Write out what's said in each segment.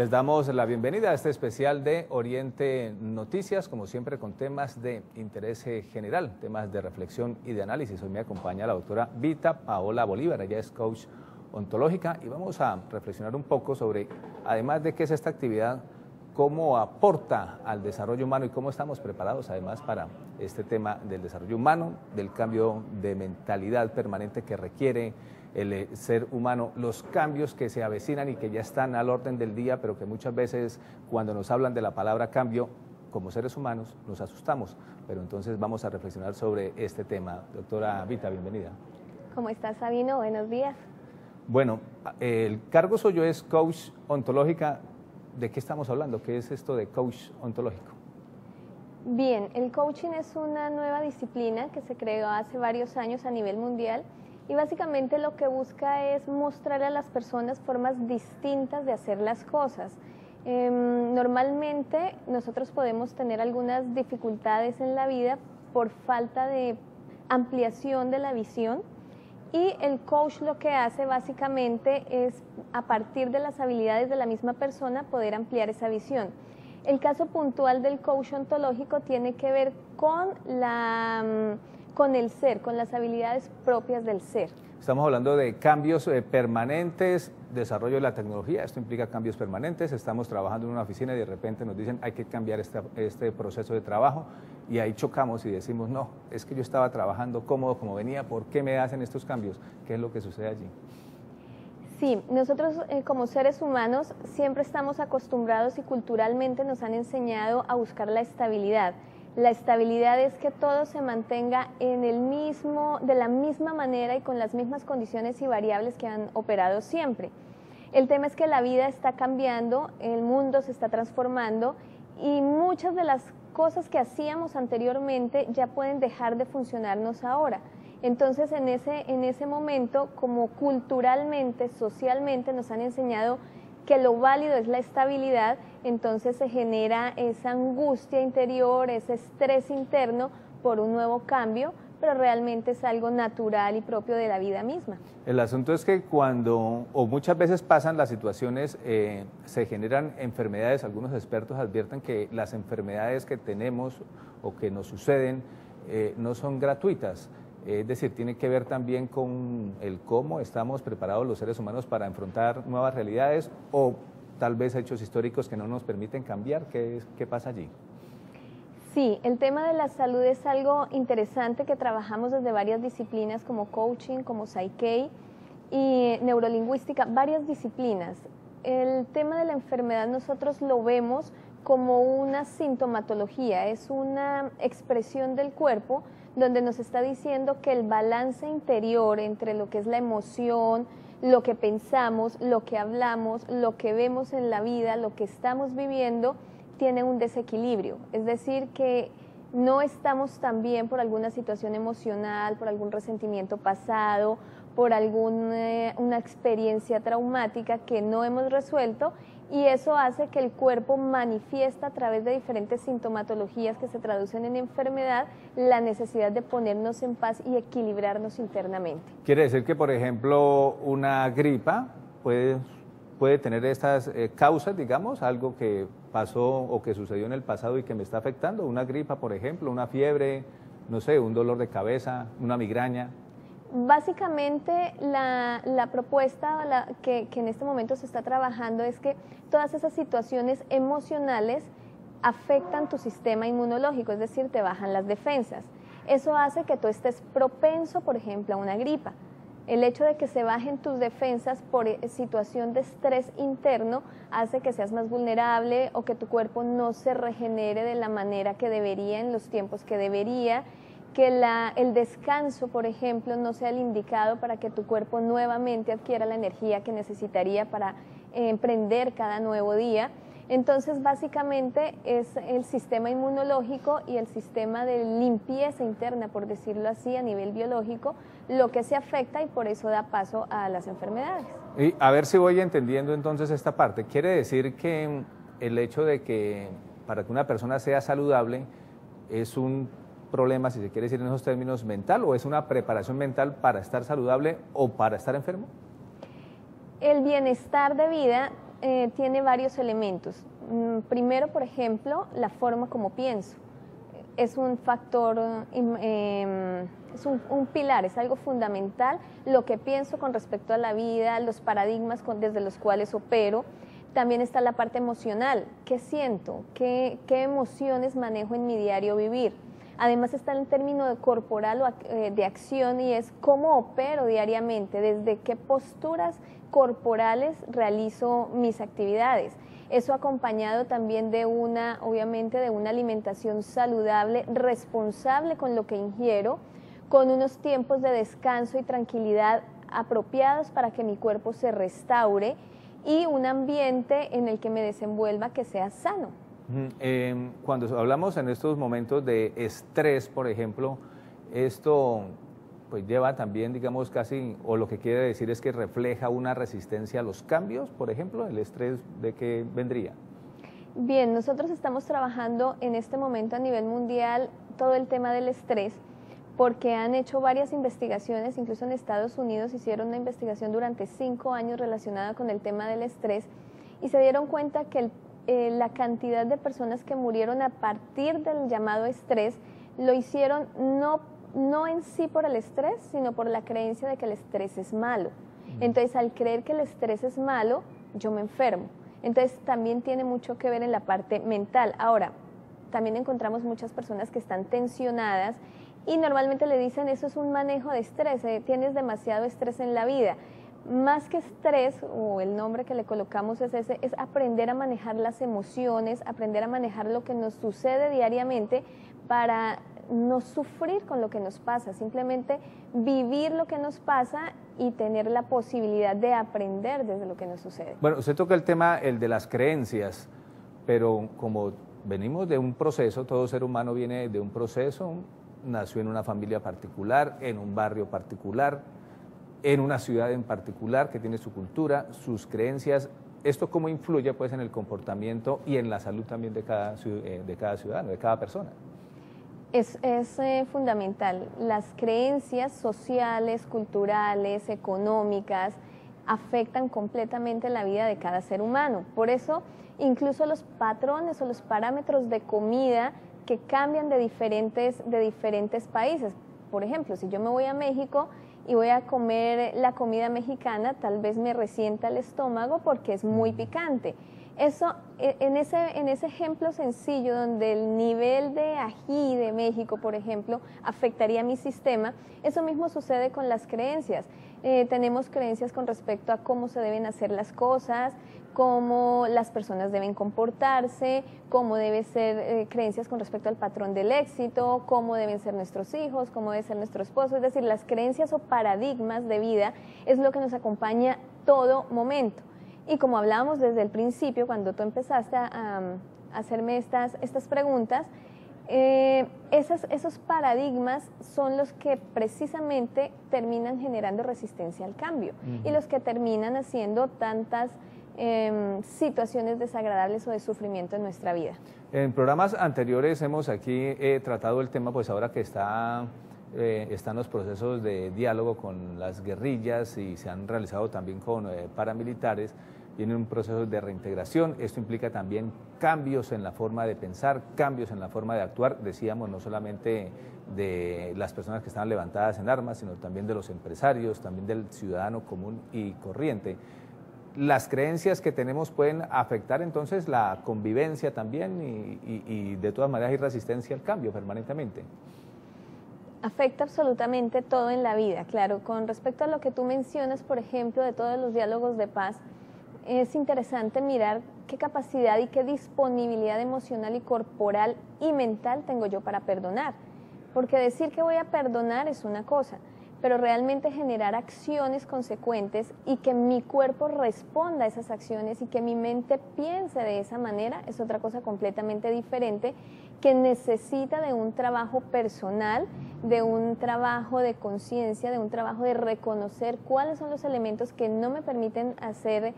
Les damos la bienvenida a este especial de Oriente Noticias, como siempre con temas de interés general, temas de reflexión y de análisis. Hoy me acompaña la doctora Vita Paola Bolívar, ella es coach ontológica y vamos a reflexionar un poco sobre, además de qué es esta actividad, cómo aporta al desarrollo humano y cómo estamos preparados además para este tema del desarrollo humano, del cambio de mentalidad permanente que requiere el ser humano, los cambios que se avecinan y que ya están al orden del día, pero que muchas veces cuando nos hablan de la palabra cambio, como seres humanos nos asustamos, pero entonces vamos a reflexionar sobre este tema. Doctora Vita, bienvenida. ¿Cómo estás, Sabino? Buenos días. Bueno, el cargo suyo es coach ontológica. ¿De qué estamos hablando? ¿Qué es esto de coach ontológico? Bien, el coaching es una nueva disciplina que se creó hace varios años a nivel mundial y básicamente lo que busca es mostrarle a las personas formas distintas de hacer las cosas. Normalmente nosotros podemos tener algunas dificultades en la vida por falta de ampliación de la visión. Y el coach lo que hace básicamente es, a partir de las habilidades de la misma persona, poder ampliar esa visión. El caso puntual del coach ontológico tiene que ver con el ser, con las habilidades propias del ser. Estamos hablando de cambios permanentes, desarrollo de la tecnología, esto implica cambios permanentes, estamos trabajando en una oficina y de repente nos dicen hay que cambiar este proceso de trabajo y ahí chocamos y decimos no, es que yo estaba trabajando cómodo como venía, ¿por qué me hacen estos cambios? ¿Qué es lo que sucede allí? Sí, nosotros como seres humanos siempre estamos acostumbrados y culturalmente nos han enseñado a buscar la estabilidad. La estabilidad es que todo se mantenga de la misma manera y con las mismas condiciones y variables que han operado siempre. El tema es que la vida está cambiando, el mundo se está transformando y muchas de las cosas que hacíamos anteriormente ya pueden dejar de funcionarnos ahora. Entonces en ese momento, como culturalmente, socialmente nos han enseñado que lo válido es la estabilidad, entonces se genera esa angustia interior, ese estrés interno por un nuevo cambio, pero realmente es algo natural y propio de la vida misma. El asunto es que cuando, o muchas veces pasan las situaciones, se generan enfermedades, algunos expertos advierten que las enfermedades que tenemos o que nos suceden no son gratuitas. Es decir, tiene que ver también con el cómo estamos preparados los seres humanos para enfrentar nuevas realidades o tal vez hechos históricos que no nos permiten cambiar. ¿Qué pasa allí? Sí, el tema de la salud es algo interesante que trabajamos desde varias disciplinas como coaching, como Psyche y neurolingüística, varias disciplinas. El tema de la enfermedad nosotros lo vemos como una sintomatología, es una expresión del cuerpo donde nos está diciendo que el balance interior entre lo que es la emoción, lo que pensamos, lo que hablamos, lo que vemos en la vida, lo que estamos viviendo, tiene un desequilibrio. Es decir, que no estamos tan bien por alguna situación emocional, por algún resentimiento pasado, por una experiencia traumática que no hemos resuelto y eso hace que el cuerpo manifiesta a través de diferentes sintomatologías que se traducen en enfermedad la necesidad de ponernos en paz y equilibrarnos internamente. Quiere decir que, por ejemplo, una gripa puede tener estas causas, digamos, algo que pasó o que sucedió en el pasado y que me está afectando, una gripa, por ejemplo, una fiebre, no sé, un dolor de cabeza, una migraña. Básicamente la propuesta que en este momento se está trabajando es que todas esas situaciones emocionales afectan tu sistema inmunológico, es decir, te bajan las defensas. Eso hace que tú estés propenso, por ejemplo, a una gripa. El hecho de que se bajen tus defensas por situación de estrés interno hace que seas más vulnerable o que tu cuerpo no se regenere de la manera que debería en los tiempos que debería, que el descanso, por ejemplo, no sea el indicado para que tu cuerpo nuevamente adquiera la energía que necesitaría para emprender cada nuevo día. Entonces, básicamente es el sistema inmunológico y el sistema de limpieza interna, por decirlo así, a nivel biológico, lo que se afecta y por eso da paso a las enfermedades. Y a ver si voy entendiendo entonces esta parte. Quiere decir que el hecho de que para que una persona sea saludable es un problema, si se quiere decir en esos términos, mental, o es una preparación mental para estar saludable o para estar enfermo? El bienestar de vida tiene varios elementos. Primero, por ejemplo, la forma como pienso. Es un factor, es un pilar, es algo fundamental, lo que pienso con respecto a la vida, los paradigmas desde los cuales opero. También está la parte emocional, ¿qué siento? ¿Qué emociones manejo en mi diario vivir? Además está el término corporal o de acción, y es cómo opero diariamente, desde qué posturas corporales realizo mis actividades. Eso acompañado también de obviamente de una alimentación saludable, responsable con lo que ingiero, con unos tiempos de descanso y tranquilidad apropiados para que mi cuerpo se restaure, y un ambiente en el que me desenvuelva que sea sano. Cuando hablamos en estos momentos de estrés, por ejemplo, esto pues lleva también, digamos, casi, o lo que quiere decir es que refleja una resistencia a los cambios, por ejemplo, el estrés, ¿de qué vendría? Bien, nosotros estamos trabajando en este momento a nivel mundial todo el tema del estrés, porque han hecho varias investigaciones, incluso en Estados Unidos hicieron una investigación durante 5 años relacionada con el tema del estrés, y se dieron cuenta que la cantidad de personas que murieron a partir del llamado estrés lo hicieron no en sí por el estrés, sino por la creencia de que el estrés es malo. Entonces, al creer que el estrés es malo, yo me enfermo. Entonces, también tiene mucho que ver en la parte mental. Ahora, también encontramos muchas personas que están tensionadas y normalmente le dicen, eso es un manejo de estrés, tienes demasiado estrés en la vida. Más que estrés, o el nombre que le colocamos es ese, es aprender a manejar las emociones, aprender a manejar lo que nos sucede diariamente para no sufrir con lo que nos pasa, simplemente vivir lo que nos pasa y tener la posibilidad de aprender desde lo que nos sucede. Bueno, usted toca el tema, el de las creencias, pero como venimos de un proceso, todo ser humano viene de un proceso, nació en una familia particular, en un barrio particular, en una ciudad en particular que tiene su cultura, sus creencias. ¿Esto cómo influye pues en el comportamiento y en la salud también de cada ciudadano, de cada persona? Es fundamental. Las creencias sociales, culturales, económicas, afectan completamente la vida de cada ser humano. Por eso, incluso los patrones o los parámetros de comida que cambian de diferentes países. Por ejemplo, si yo me voy a México y voy a comer la comida mexicana, tal vez me resienta el estómago porque es muy picante. Eso, en ese ejemplo sencillo, donde el nivel de ají de México, por ejemplo, afectaría mi sistema, eso mismo sucede con las creencias. Tenemos creencias con respecto a cómo se deben hacer las cosas, cómo las personas deben comportarse, cómo debe ser creencias con respecto al patrón del éxito, cómo deben ser nuestros hijos, cómo debe ser nuestro esposo. Es decir, las creencias o paradigmas de vida es lo que nos acompaña todo momento. Y como hablábamos desde el principio, cuando tú empezaste a hacerme estas preguntas, esos paradigmas son los que precisamente terminan generando resistencia al cambio y los que terminan haciendo tantas situaciones desagradables o de sufrimiento en nuestra vida. En programas anteriores hemos aquí tratado el tema, pues ahora que están los procesos de diálogo con las guerrillas y se han realizado también con paramilitares, viene un proceso de reintegración. Esto implica también cambios en la forma de pensar, cambios en la forma de actuar, decíamos, no solamente de las personas que están levantadas en armas, sino también de los empresarios, también del ciudadano común y corriente. ¿Las creencias que tenemos pueden afectar entonces la convivencia también y de todas maneras hay resistencia al cambio permanentemente? Afecta absolutamente todo en la vida, claro. Con respecto a lo que tú mencionas, por ejemplo, de todos los diálogos de paz, es interesante mirar qué capacidad y qué disponibilidad emocional y corporal y mental tengo yo para perdonar. Porque decir que voy a perdonar es una cosa, pero realmente generar acciones consecuentes y que mi cuerpo responda a esas acciones y que mi mente piense de esa manera es otra cosa completamente diferente, que necesita de un trabajo personal, de un trabajo de conciencia, de un trabajo de reconocer cuáles son los elementos que no me permiten hacer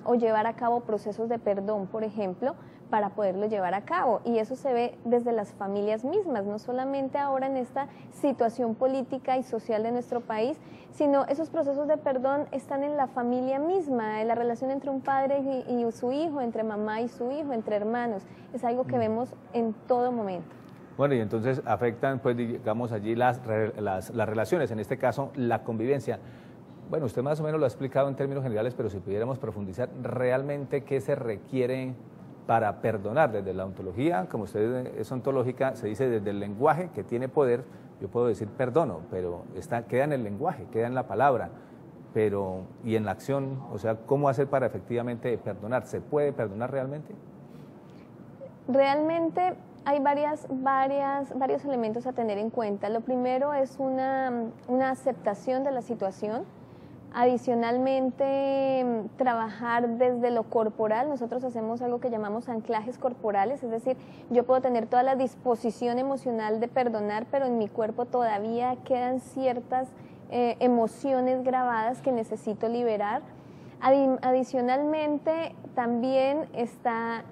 o llevar a cabo procesos de perdón, por ejemplo, para poderlo llevar a cabo. Y eso se ve desde las familias mismas, no solamente ahora en esta situación política y social de nuestro país, sino esos procesos de perdón están en la familia misma, en la relación entre un padre y su hijo, entre mamá y su hijo, entre hermanos. Es algo que vemos en todo momento. Bueno, y entonces afectan, pues digamos allí las relaciones, en este caso la convivencia. Bueno, usted más o menos lo ha explicado en términos generales, pero si pudiéramos profundizar realmente qué se requiere para perdonar desde la ontología, como usted es ontológica, se dice desde el lenguaje que tiene poder, yo puedo decir perdono, pero queda en el lenguaje, queda en la palabra, pero y en la acción, o sea, ¿cómo hacer para efectivamente perdonar? ¿Se puede perdonar realmente? Realmente hay varios elementos a tener en cuenta. Lo primero es una aceptación de la situación. Adicionalmente, trabajar desde lo corporal. Nosotros hacemos algo que llamamos anclajes corporales, es decir, yo puedo tener toda la disposición emocional de perdonar, pero en mi cuerpo todavía quedan ciertas emociones grabadas que necesito liberar. Adicionalmente, también está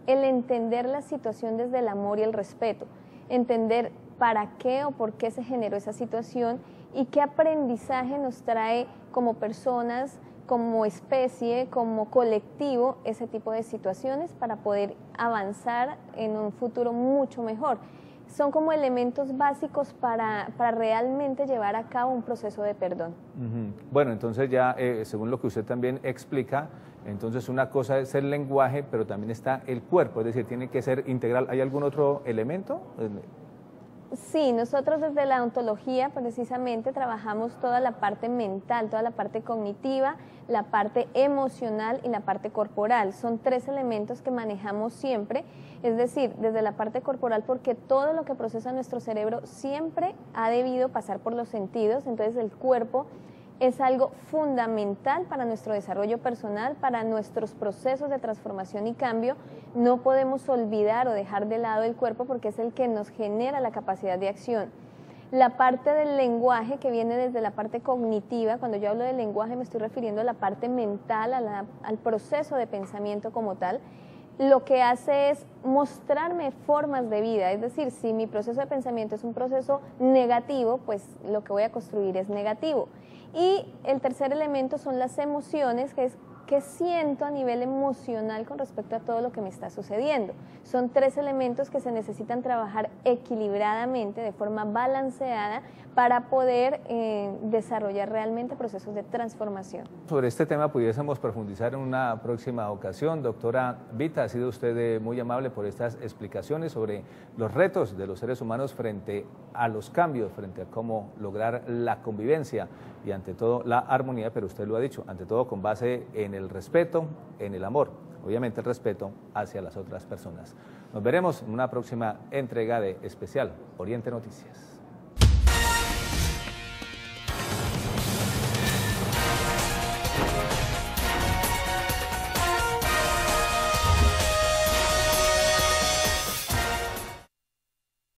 el entender la situación desde el amor y el respeto, entender para qué o por qué se generó esa situación y qué aprendizaje nos trae como personas, como especie, como colectivo, ese tipo de situaciones para poder avanzar en un futuro mucho mejor. Son como elementos básicos para realmente llevar a cabo un proceso de perdón. Bueno, entonces ya, según lo que usted también explica, entonces una cosa es el lenguaje, pero también está el cuerpo, es decir, tiene que ser integral. ¿Hay algún otro elemento? Sí, nosotros desde la ontología precisamente trabajamos toda la parte mental, toda la parte cognitiva, la parte emocional y la parte corporal. Son tres elementos que manejamos siempre, es decir, desde la parte corporal, porque todo lo que procesa nuestro cerebro siempre ha debido pasar por los sentidos, entonces el cuerpo es algo fundamental para nuestro desarrollo personal, para nuestros procesos de transformación y cambio. No podemos olvidar o dejar de lado el cuerpo porque es el que nos genera la capacidad de acción. La parte del lenguaje que viene desde la parte cognitiva, cuando yo hablo de lenguaje me estoy refiriendo a la parte mental, al proceso de pensamiento como tal, lo que hace es mostrarme formas de vida, es decir, si mi proceso de pensamiento es un proceso negativo, pues lo que voy a construir es negativo. Y el tercer elemento son las emociones, que es qué siento a nivel emocional con respecto a todo lo que me está sucediendo. Son tres elementos que se necesitan trabajar equilibradamente, de forma balanceada, para poder desarrollar realmente procesos de transformación. Sobre este tema pudiésemos profundizar en una próxima ocasión. Doctora Vita, ha sido usted muy amable por estas explicaciones sobre los retos de los seres humanos frente a los cambios, frente a cómo lograr la convivencia y ante todo la armonía, pero usted lo ha dicho, ante todo con base en el respeto, en el amor, obviamente el respeto hacia las otras personas. Nos veremos en una próxima entrega de Especial Oriente Noticias.